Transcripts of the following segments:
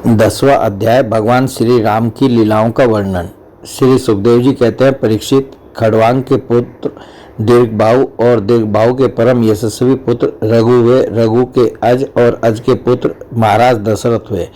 10वां अध्याय भगवान श्री राम की लीलाओं का वर्णन। श्री सुखदेव जी कहते हैं, परीक्षित, खड़वांग के पुत्र दीर्घबाहु और दीर्घबाहु के परम यशस्वी पुत्र रघु हुए। रघु के अज और अज के पुत्र महाराज दशरथ हुए।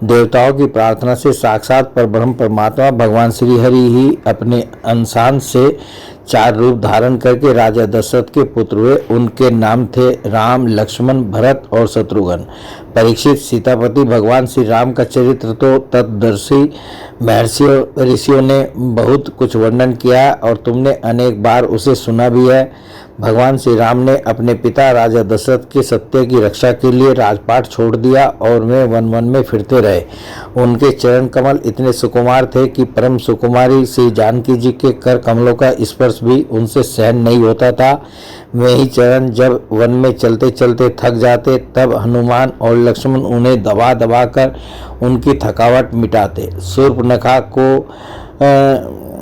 देवताओं की प्रार्थना से साक्षात परब्रह्म परमात्मा भगवान श्री हरि ही अपने अंशांश से 4 रूप धारण करके राजा दशरथ के पुत्र हुए। उनके नाम थे राम, लक्ष्मण, भरत और शत्रुघ्न। परीक्षित, सीतापति भगवान श्री राम का चरित्र तो तत्दर्शी महर्षियों ऋषियों ने बहुत कुछ वर्णन किया और तुमने अनेक बार उसे सुना भी है। भगवान श्री राम ने अपने पिता राजा दशरथ के सत्य की रक्षा के लिए राजपाट छोड़ दिया और वे वन वन में फिरते रहे। उनके चरण कमल इतने सुकुमार थे कि परम सुकुमारी श्री जानकी जी के कर कमलों का स्पर्श भी उनसे सहन नहीं होता था। वे ही चरण जब वन में चलते चलते थक जाते तब हनुमान और लक्ष्मण उन्हें दबा दबा कर उनकी थकावट मिटाते। शूर्पणखा को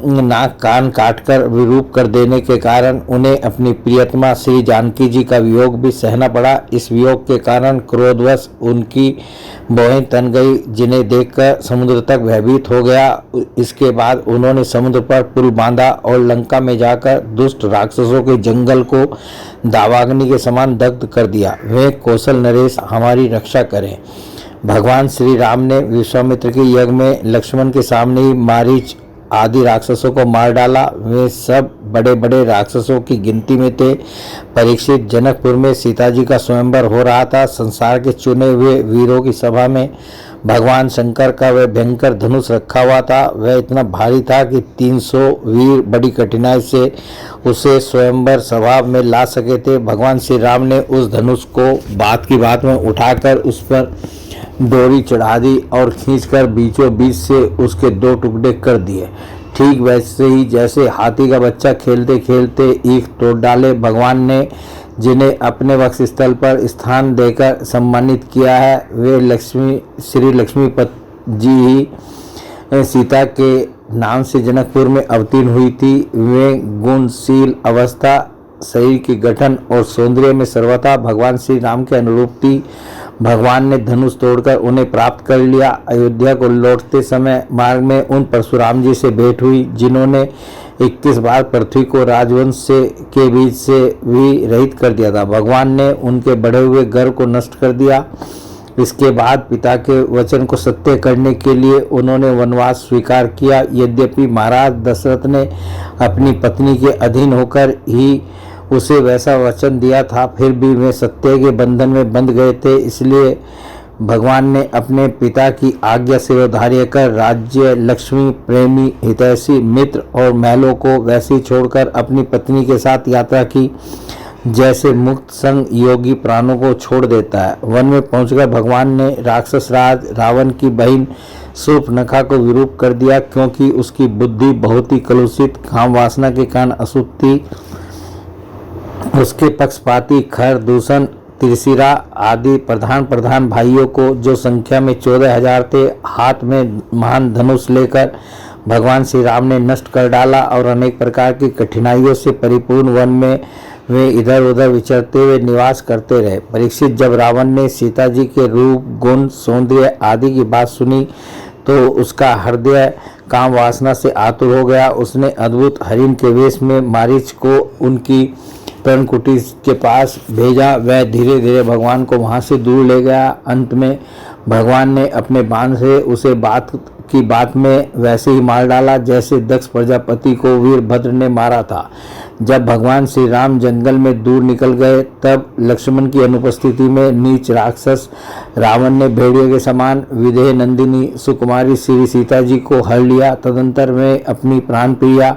नाक कान काटकर विरूप कर देने के कारण उन्हें अपनी प्रियतमा श्री जानकी जी का वियोग भी सहना पड़ा। इस वियोग के कारण क्रोधवश उनकी भौहें तन गई, जिन्हें देखकर समुद्र तक भयभीत हो गया। इसके बाद उन्होंने समुद्र पर पुल बांधा और लंका में जाकर दुष्ट राक्षसों के जंगल को दावाग्नि के समान दग्ध कर दिया। वे कौशल नरेश हमारी रक्षा करें। भगवान श्री राम ने विश्वामित्र के यज्ञ में लक्ष्मण के सामने ही मारीच आदि राक्षसों को मार डाला। वे सब बड़े बड़े राक्षसों की गिनती में थे। परीक्षित, जनकपुर में सीता जी का स्वयंवर हो रहा था। संसार के चुने हुए वीरों की सभा में भगवान शंकर का वह भयंकर धनुष रखा हुआ था। वह इतना भारी था कि 300 वीर बड़ी कठिनाई से उसे स्वयंवर सभा में ला सके थे। भगवान श्री राम ने उस धनुष को बात की बात में उठाकर उस पर डोरी चढ़ा दी और खींचकर बीचों बीच से उसके 2 टुकड़े कर दिए। ठीक वैसे ही जैसे हाथी का बच्चा खेलते खेलते ईख तोड़ डाले। भगवान ने जिन्हें अपने वक्षस्थल पर स्थान देकर सम्मानित किया है वे श्री लक्ष्मीपति जी ही सीता के नाम से जनकपुर में अवतीर्ण हुई थी। वे गुणशील अवस्था, शरीर के गठन और सौंदर्य में सर्वथा भगवान श्री राम के अनुरूप थी। भगवान ने धनुष तोड़कर उन्हें प्राप्त कर लिया। अयोध्या को लौटते समय मार्ग में उन परशुराम जी से भेंट हुई, जिन्होंने 21 बार पृथ्वी को राजवंश से के बीच से भी रहित कर दिया था। भगवान ने उनके बढ़े हुए गर्व को नष्ट कर दिया। इसके बाद पिता के वचन को सत्य करने के लिए उन्होंने वनवास स्वीकार किया। यद्यपि महाराज दशरथ ने अपनी पत्नी के अधीन होकर ही उसे वैसा वचन दिया था, फिर भी वे सत्य के बंधन में बंध गए थे। इसलिए भगवान ने अपने पिता की आज्ञा से व्यवधार्य कर राज्य, लक्ष्मी, प्रेमी, हितैषी, मित्र और महलों को वैसे ही छोड़कर अपनी पत्नी के साथ यात्रा की जैसे मुक्त संग योगी प्राणों को छोड़ देता है। वन में पहुंचकर भगवान ने राक्षस राज रावण की बहन शूर्पणखा को विरूप कर दिया, क्योंकि उसकी बुद्धि बहुत ही कलुषित काम वासना के कारण अशुद्ध थी। उसके पक्षपाती खर, दूषण, त्रिशिरा आदि प्रधान भाइयों को, जो संख्या में 14,000 थे, हाथ में महान धनुष लेकर भगवान श्री राम ने नष्ट कर डाला और अनेक प्रकार की कठिनाइयों से परिपूर्ण वन में वे इधर उधर विचरते हुए निवास करते रहे। परीक्षित, जब रावण ने सीता जी के रूप, गुण, सौंदर्य आदि की बात सुनी तो उसका हृदय काम वासना से आतुर हो गया। उसने अद्भुत हरिण के वेश में मारीच को उनकी पर्णकुटी के पास भेजा। वह धीरे धीरे भगवान को वहां से दूर ले गया। अंत में भगवान ने अपने बाण से उसे बात की बात में वैसे ही मार डाला जैसे दक्ष प्रजापति को वीरभद्र ने मारा था। जब भगवान श्री राम जंगल में दूर निकल गए तब लक्ष्मण की अनुपस्थिति में नीच राक्षस रावण ने भेड़िए के समान विदेह नंदिनी सुकुमारी श्री सीता जी को हर लिया। तदंतर में अपनी प्राण प्रिया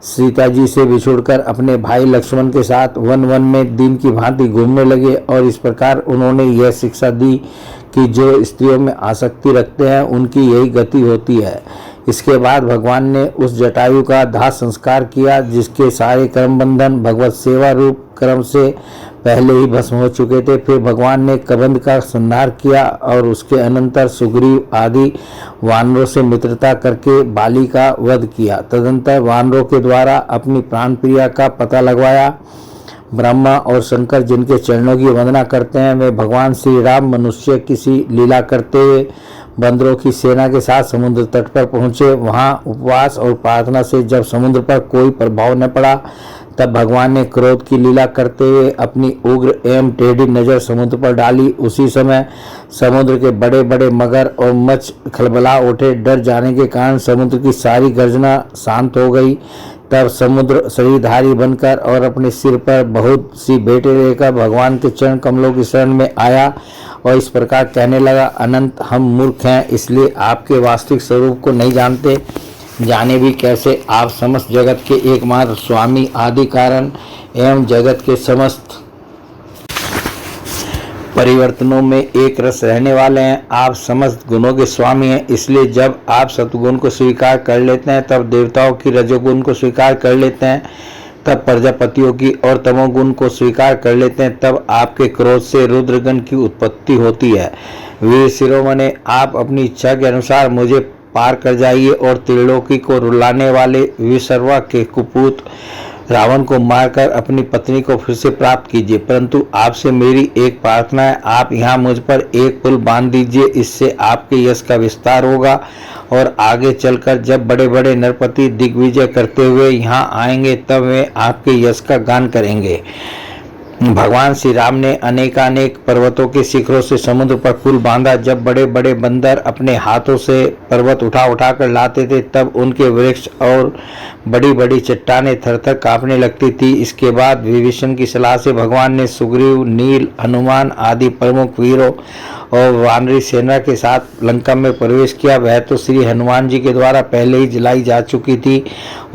सीता जी से बिछुड़कर अपने भाई लक्ष्मण के साथ वन वन में दिन की भांति घूमने लगे और इस प्रकार उन्होंने यह शिक्षा दी कि जो स्त्रियों में आसक्ति रखते हैं उनकी यही गति होती है। इसके बाद भगवान ने उस जटायु का दाह संस्कार किया, जिसके सारे कर्म बंधन भगवत सेवा रूप कर्म से पहले ही भस्म हो चुके थे। फिर भगवान ने कबंध का संहार किया और उसके अनंतर सुग्रीव आदि वानरों से मित्रता करके बाली का वध किया। तदंतर वानरों के द्वारा अपनी प्राण प्रिया का पता लगवाया। ब्रह्मा और शंकर जिनके चरणों की वंदना करते हैं, वे भगवान श्री राम मनुष्य किसी लीला करते हुए बंदरों की सेना के साथ समुद्र तट पर पहुंचे। वहां उपवास और प्रार्थना से जब समुद्र पर कोई प्रभाव न पड़ा, तब भगवान ने क्रोध की लीला करते हुए अपनी उग्र एवं टेढ़ी नजर समुद्र पर डाली। उसी समय समुद्र के बड़े बड़े मगर और मत्स्य खलबला उठे। डर जाने के कारण समुद्र की सारी गर्जना शांत हो गई। तब समुद्र शरीरधारी बनकर और अपने सिर पर बहुत सी भेंटें लेकर भगवान के चरण कमलों की शरण में आया और इस प्रकार कहने लगा, अनंत, हम मूर्ख हैं, इसलिए आपके वास्तविक स्वरूप को नहीं जानते। जाने भी कैसे? आप समस्त जगत के एकमात्र स्वामी, आदि कारण एवं जगत के समस्त परिवर्तनों में एक रस रहने वाले हैं। आप समस्त गुणों के स्वामी हैं, इसलिए जब आप सत्वगुण को स्वीकार कर लेते हैं, तब देवताओं की रजोगुण को स्वीकार कर लेते हैं, तब प्रजापतियों की और तमोगुण को स्वीकार कर लेते हैं, तब आपके क्रोध से रुद्रगण की उत्पत्ति होती है। वीर शिरोमणि, आप अपनी इच्छा के अनुसार मुझे पार कर जाइए और त्रिलोकी को रुलाने वाले विसर्वा के कुपूत रावण को मारकर अपनी पत्नी को फिर से प्राप्त कीजिए। परंतु आपसे मेरी एक प्रार्थना है, आप यहाँ मुझ पर एक पुल बांध दीजिए, इससे आपके यश का विस्तार होगा और आगे चलकर जब बड़े बड़े नरपति दिग्विजय करते हुए यहाँ आएंगे, तब वे आपके यश का गान करेंगे। भगवान श्री राम ने अनेकानेक पर्वतों के शिखरों से समुद्र पर पुल बांधा। जब बड़े बड़े बंदर अपने हाथों से पर्वत उठा उठा कर लाते थे, तब उनके वृक्ष और बड़ी बड़ी चट्टानें थरथर कांपने लगती थी। इसके बाद विभीषण की सलाह से भगवान ने सुग्रीव, नील, हनुमान आदि प्रमुख वीरों और वानरी सेना के साथ लंका में प्रवेश किया। वह तो श्री हनुमान जी के द्वारा पहले ही जलाई जा चुकी थी।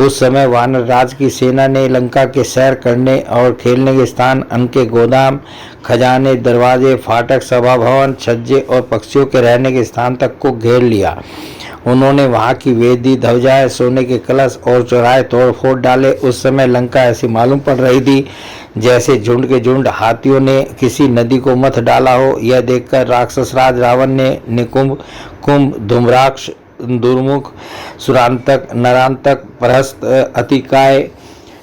उस समय वानर राज की सेना ने लंका के सैर करने और खेलने के स्थान, उनके गोदाम, खजाने, दरवाजे, फाटक, सभा भवन, छज्जे और पक्षियों के रहने के स्थान तक को घेर लिया। उन्होंने वहां की वेदी, ध्वजाएं, सोने के कलश और चौराहे तोड़ फोड़ डाले। उस समय लंका ऐसी मालूम पड़ रही थी जैसे झुंड के झुंड हाथियों ने किसी नदी को मथ डाला हो। यह देखकर राक्षस राज रावण ने निकुंभ, कुंभ, धूम्राक्ष, दुर्मुख, सुरांतक, नरांतक, प्रहस्त, अतिकाय,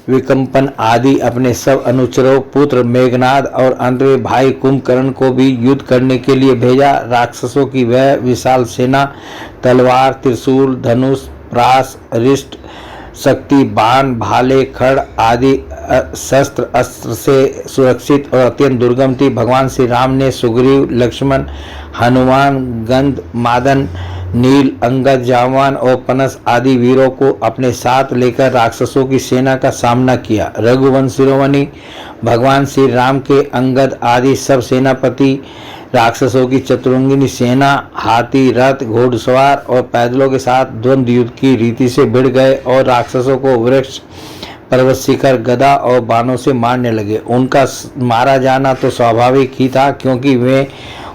विकंपन आदि अपने सब अनुचरों, पुत्र मेघनाद और अंत में भाई कुंभकर्ण को भी युद्ध करने के लिए भेजा। राक्षसों की वह विशाल सेना तलवार, त्रिशूल, धनुष, प्रास, रिष्ट, शक्ति, बाण, भाले, खड़ आदि शस्त्र अस्त्र से सुरक्षित और अत्यंत दुर्गम थी। भगवान श्री राम ने सुग्रीव, लक्ष्मण, हनुमान, गंध, मादन, नील, अंगद, जामवान और पनस आदि वीरों को अपने साथ लेकर राक्षसों की सेना का सामना किया। रघुवंश शिरोमणि, भगवान श्री राम के अंगद आदि सब सेनापति राक्षसों की चतुरंगिनी सेना, हाथी, रथ, घोड़सवार और पैदलों के साथ द्वंद्व युद्ध की रीति से भिड़ गए और राक्षसों को वृक्ष, पर्वत शिखर, गदा और बाणों से मारने लगे। उनका मारा जाना तो स्वाभाविक ही था, क्योंकि वे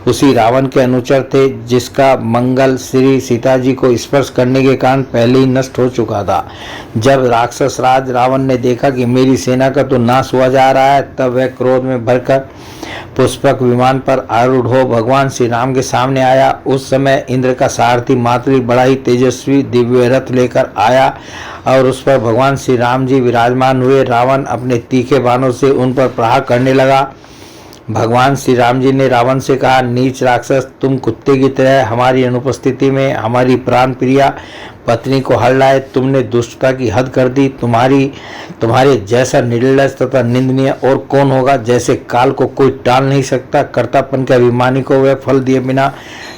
उसी रावण के अनुचर थे जिसका मंगल श्री सीता जी को स्पर्श करने के कारण पहले ही नष्ट हो चुका था। जब राक्षस राज रावण ने देखा कि मेरी सेना का तो नाश हुआ जा रहा है, तब वह क्रोध में भरकर पुष्पक विमान पर आरूढ़ हो भगवान श्री राम के सामने आया। उस समय इंद्र का सारथी मातृ बड़ा ही तेजस्वी दिव्य रथ लेकर आया और उस पर भगवान श्री राम जी विराजमान हुए। रावण अपने तीखे बाणों से उन पर प्रहार करने लगा। भगवान श्री राम जी ने रावण से कहा, नीच राक्षस, तुम कुत्ते की तरह हमारी अनुपस्थिति में हमारी प्राण प्रिया पत्नी को हर लाए। तुमने दुष्टता की हद कर दी। तुम्हारे जैसा निर्लज तथा निंदनीय और कौन होगा। जैसे काल को कोई टाल नहीं सकता, कर्तापन के अभिमानी को वह फल दिए बिना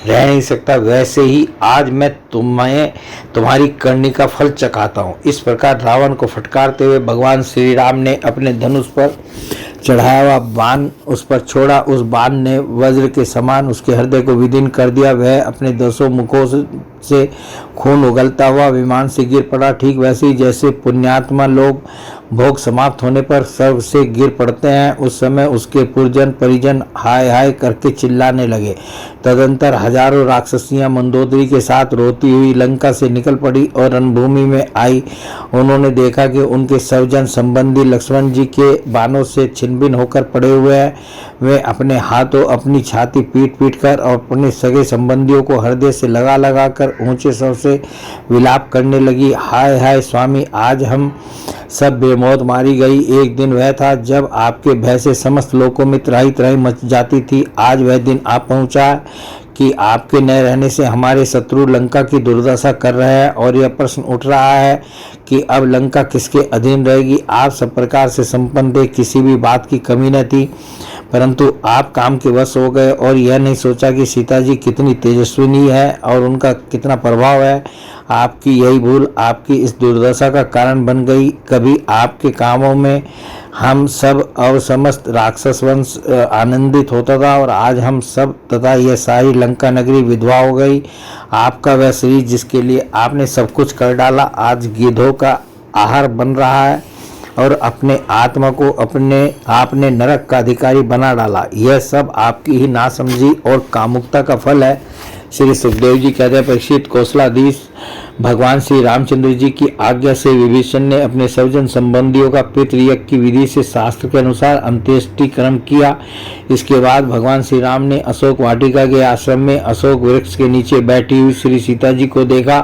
रह नहीं सकता, वैसे ही आज मैं तुम्हें तुम्हारी करनी का फल चखाता हूँ। इस प्रकार रावण को फटकारते हुए भगवान श्री राम ने अपने धनुष पर चढ़ाया हुआ बाण उस पर छोड़ा। उस बाण ने वज्र के समान उसके हृदय को विदीर्ण कर दिया। वह अपने 200 मुखों से खून उगलता हुआ विमान से गिर पड़ा। ठीक वैसे ही जैसे पुण्यात्मा लोग भोग समाप्त होने पर स्वर्ग से गिर पड़ते हैं, उस समय उसके पुरजन परिजन हाय हाय करके चिल्लाने लगे। तदंतर हजारों राक्षसियां मंदोदरी के साथ रोती हुई लंका से निकल पड़ी और रणभूमि में आई। उन्होंने देखा कि उनके सवजन संबंधी लक्ष्मण जी के बाणों से छिन्न होकर पड़े हुए हैं। वे अपने हाथों अपनी छाती पीट पीट कर और अपने सगे संबंधियों को हृदय से लगा लगा कर ऊंचे स्वर से विलाप करने लगी। हाय हाय स्वामी, आज हम सब बेमौत मारी गई। एक दिन वह था जब आपके भय से समस्त लोकों में त्राही त्राही मच जाती थी। आज वह दिन आ पहुंचा कि आपके न रहने से हमारे शत्रु लंका की दुर्दशा कर रहे हैं और यह प्रश्न उठ रहा है कि अब लंका किसके अधीन रहेगी। आप सब प्रकार से संपन्न थे, किसी भी बात की कमी न थी, परंतु आप काम के वश हो गए और यह नहीं सोचा कि सीता जी कितनी तेजस्विनी है और उनका कितना प्रभाव है। आपकी यही भूल आपकी इस दुर्दशा का कारण बन गई। कभी आपके कामों में हम सब और समस्त राक्षस वंश आनंदित होता था और आज हम सब तथा यह सारी लंका नगरी विधवा हो गई। आपका वह शरीर जिसके लिए आपने सब कुछ कर डाला आज गिद्धों का आहार बन रहा है और अपने आत्मा को आपने नरक का अधिकारी बना डाला। यह सब आपकी ही नासमझी और कामुकता का फल है। श्री सुखदेव जी कहते हैं, परीक्षित, कौशलाधीश भगवान श्री रामचंद्र जी की आज्ञा से विभीषण ने अपने सज्जन संबंधियों का पितृयज्ञ की विधि से शास्त्र के अनुसार अंत्येष्टिकरण किया। इसके बाद भगवान श्री राम ने अशोक वाटिका के आश्रम में अशोक वृक्ष के नीचे बैठी हुई श्री सीता जी को देखा।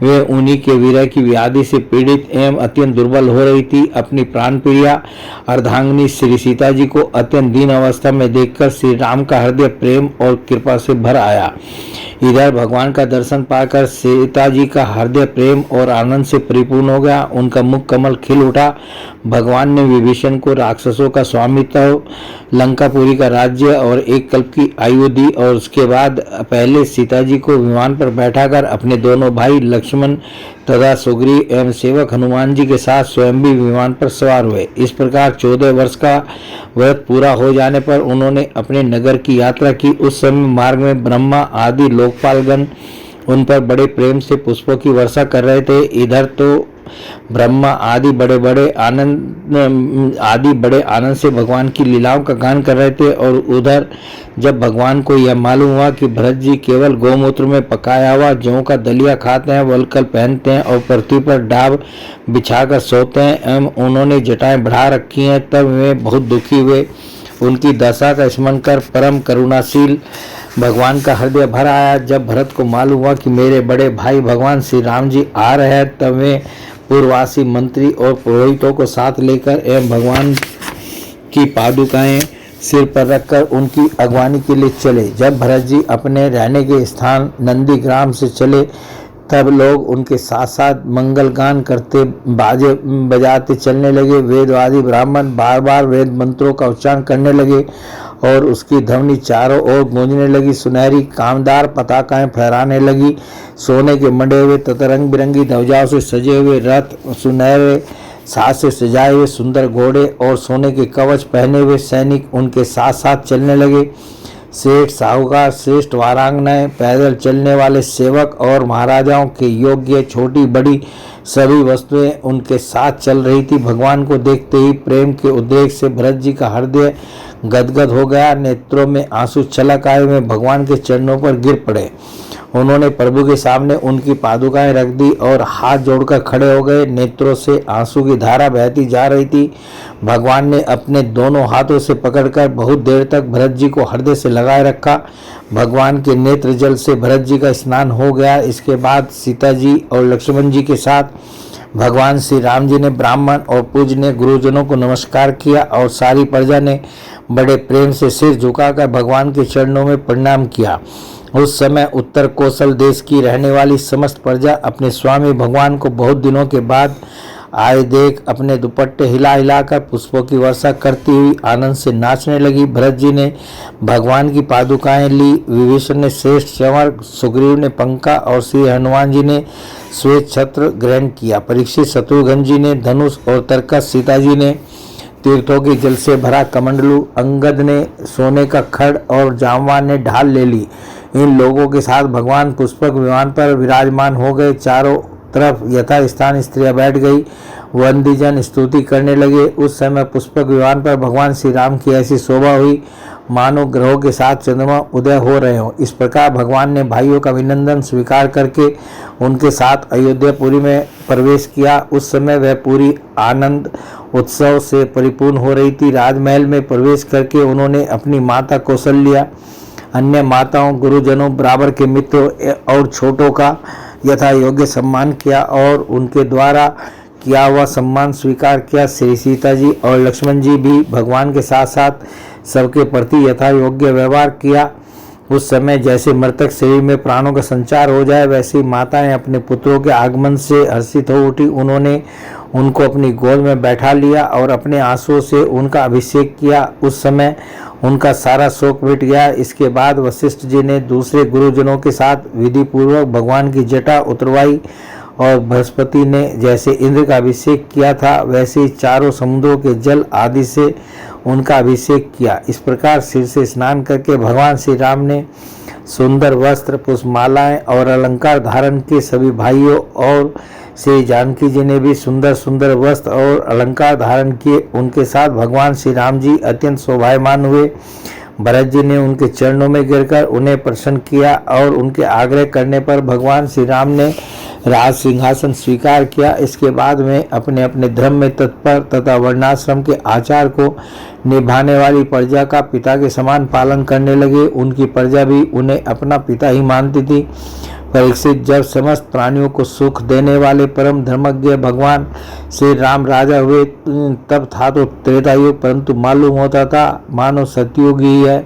वे उन्हीं के विरह की व्याधि से पीड़ित एवं अत्यंत दुर्बल हो रही थी। अपनी प्राण प्रिया अर्धांगिनी श्री सीता जी को अत्यंत दीन अवस्था में देखकर श्री राम का हृदय प्रेम और कृपा से भर आया। इधर भगवान का दर्शन पाकर सीता जी का हृदय प्रेम और आनंद से परिपूर्ण हो गया। उनका मुख कमल खिल उठा। भगवान ने विभीषण को राक्षसों का स्वामित्व, लंकापुरी का राज्य और एक कल्प की आयु दी और उसके बाद पहले सीता जी को विमान पर बैठाकर अपने दोनों भाई लक्ष्मण तथा सुग्रीव एवं सेवक हनुमान जी के साथ स्वयं भी विमान पर सवार हुए। इस प्रकार 14 वर्ष का व्रत पूरा हो जाने पर उन्होंने अपने नगर की यात्रा की। उस समय मार्ग में ब्रह्मा आदि लोकपालगण उन पर बड़े प्रेम से पुष्पों की वर्षा कर रहे थे। इधर तो ब्रह्मा आदि बड़े आनंद से भगवान की लीलाओं का गान कर रहे थे और उधर जब भगवान को यह मालूम हुआ कि भरत जी केवल गौमूत्र में पकाया हुआ जौ का दलिया खाते हैं, वलकल पहनते हैं और पृथ्वी पर डाब बिछाकर सोते हैं एवं उन्होंने जटाएं बढ़ा रखी हैं, तब वे बहुत दुखी हुए। उनकी दशा का स्मरण कर परम करुणाशील भगवान का हृदय भर आया। जब भरत को मालूम हुआ कि मेरे बड़े भाई भगवान श्री राम जी आ रहे हैं, तब वे पूर्ववासी मंत्री और पुरोहितों को साथ लेकर एवं भगवान की पादुकाएं सिर पर रखकर उनकी अगवानी के लिए चले। जब भरत जी अपने रहने के स्थान नंदीग्राम से चले, तब लोग उनके साथ साथ मंगल गान करते बाजे बजाते चलने लगे। वेदवादी ब्राह्मण बार बार वेद मंत्रों का उच्चारण करने लगे और उसकी ध्वनि चारों ओर गूंजने लगी। सुनहरी कामदार पताकाएं फहराने लगी। सोने के मंडे हुए तथा रंग बिरंगी ध्वजाओं से सजे हुए रथ, सुनहरे साज से सजाए हुए सुंदर घोड़े और सोने के कवच पहने हुए सैनिक उनके साथ साथ चलने लगे। सेठ, साहूकार, श्रेष्ठ वारांगनाएं, पैदल चलने वाले सेवक और महाराजाओं के योग्य छोटी बड़ी सभी वस्तुएं उनके साथ चल रही थी। भगवान को देखते ही प्रेम के उद्रेक से भरत जी का हृदय गदगद हो गया। नेत्रों में आंसू छलक आए। वे भगवान के चरणों पर गिर पड़े। उन्होंने प्रभु के सामने उनकी पादुकाएं रख दी और हाथ जोड़कर खड़े हो गए। नेत्रों से आंसू की धारा बहती जा रही थी। भगवान ने अपने दोनों हाथों से पकड़कर बहुत देर तक भरत जी को हृदय से लगाए रखा। भगवान के नेत्र जल से भरत जी का स्नान हो गया। इसके बाद सीता जी और लक्ष्मण जी के साथ भगवान श्री राम जी ने ब्राह्मण और पूजनीय गुरुजनों को नमस्कार किया और सारी प्रजा ने बड़े प्रेम से सिर झुकाकर भगवान के चरणों में प्रणाम किया। उस समय उत्तर कौशल देश की रहने वाली समस्त प्रजा अपने स्वामी भगवान को बहुत दिनों के बाद आए देख अपने दुपट्टे हिला हिलाकर पुष्पों की वर्षा करती हुई आनंद से नाचने लगी। भरत जी ने भगवान की पादुकाएं ली। विभीषण ने श्रेष्ठ चंवर, सुग्रीव ने पंखा और श्री हनुमान जी ने श्वेत छत्र ग्रहण किया। परीक्षित, शत्रुघ्न जी ने धनुष और तरकस, सीता जी ने तीर्थों के जल से भरा कमंडलू, अंगद ने सोने का खड़ और जामवान ने ढाल ले ली। इन लोगों के साथ भगवान पुष्पक विमान पर विराजमान हो गए। चारों तरफ यथा स्थान स्त्रियां बैठ गई। वंदीजन स्तुति करने लगे। उस समय पुष्पक विमान पर भगवान श्री राम की ऐसी शोभा हुई मानो ग्रहों के साथ चंद्रमा उदय हो रहे हों। इस प्रकार भगवान ने भाइयों का अभिनंदन स्वीकार करके उनके साथ अयोध्यापुरी में प्रवेश किया। उस समय वह पूरी आनंद उत्सव से परिपूर्ण हो रही थी। राजमहल में प्रवेश करके उन्होंने अपनी माता कौशल्या, अन्य माताओं, गुरुजनों, बराबर के मित्रों और छोटों का यथा योग्य सम्मान किया और उनके द्वारा किया हुआ सम्मान स्वीकार किया। श्री सीता जी और लक्ष्मण जी भी भगवान के साथ साथ सबके प्रति यथा योग्य व्यवहार किया। उस समय जैसे मृतक शरीर में प्राणों का संचार हो जाए, वैसे ही माताएं अपने पुत्रों के आगमन से हर्षित हो उठी। उन्होंने उनको अपनी गोद में बैठा लिया और अपने आंसुओं से उनका अभिषेक किया। उस समय उनका सारा शोक मिट गया। इसके बाद वशिष्ठ जी ने दूसरे गुरुजनों के साथ विधि पूर्वक भगवान की जटा उतरवाई और बृहस्पति ने जैसे इंद्र का अभिषेक किया था, वैसे ही चारों समुद्रों के जल आदि से उनका अभिषेक किया। इस प्रकार सिर से स्नान करके भगवान श्री राम ने सुंदर वस्त्र, पुष्पमालाएं और अलंकार धारण के सभी भाइयों और श्री जानकी जी ने भी सुंदर सुंदर वस्त्र और अलंकार धारण किए। उनके साथ भगवान श्री राम जी अत्यंत शोभायमान हुए। भरत जी ने उनके चरणों में गिरकर उन्हें प्रसन्न किया और उनके आग्रह करने पर भगवान श्री राम ने राज सिंहासन स्वीकार किया। इसके बाद में अपने अपने धर्म में तत्पर तथा वर्णाश्रम के आचार को निभाने वाली प्रजा का पिता के समान पालन करने लगे। उनकी प्रजा भी उन्हें अपना पिता ही मानती थी। परीक्षित, जब समस्त प्राणियों को सुख देने वाले परम धर्मज्ञ भगवान श्री राम राजा हुए तब था तो त्रेता युग, परंतु मालूम होता था मानो सतयुग ही है।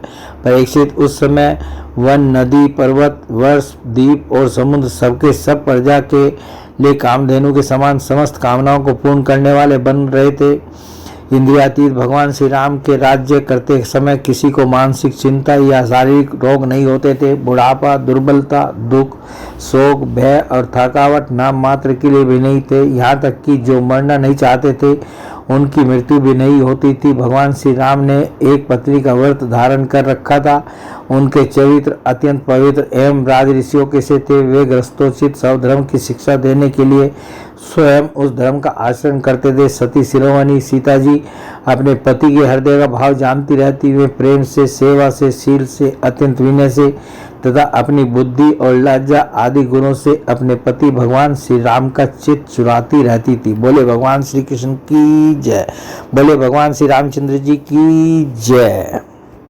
परीक्षित, उस समय वन, नदी, पर्वत, वर्ष, द्वीप और समुद्र सबके सब प्रजा के लिए कामधेनु के समान समस्त कामनाओं को पूर्ण करने वाले बन रहे थे। इंद्रियातीत भगवान श्री राम के राज्य करते समय किसी को मानसिक चिंता या शारीरिक रोग नहीं होते थे। बुढ़ापा, दुर्बलता, दुख, शोक, भय और थकावट नाम मात्र के लिए भी नहीं थे। यहाँ तक कि जो मरना नहीं चाहते थे उनकी मृत्यु भी नहीं होती थी। भगवान श्री राम ने एक पत्नी का व्रत धारण कर रखा था। उनके चरित्र अत्यंत पवित्र एवं राज ऋषियों के से थे। वे ग्रस्तोचित स्वधर्म की शिक्षा देने के लिए स्वयं उस धर्म का आचरण करते थे। सती शिरोमणि सीता जी अपने पति के हृदय का भाव जानती रहती। वे प्रेम से, सेवा से, शील से, अत्यंत विनय से तथा अपनी बुद्धि और लज्जा आदि गुणों से अपने पति भगवान श्री राम का चित्त चुराती रहती थी। बोले भगवान श्री कृष्ण की जय। बोले भगवान श्री रामचंद्र जी की जय।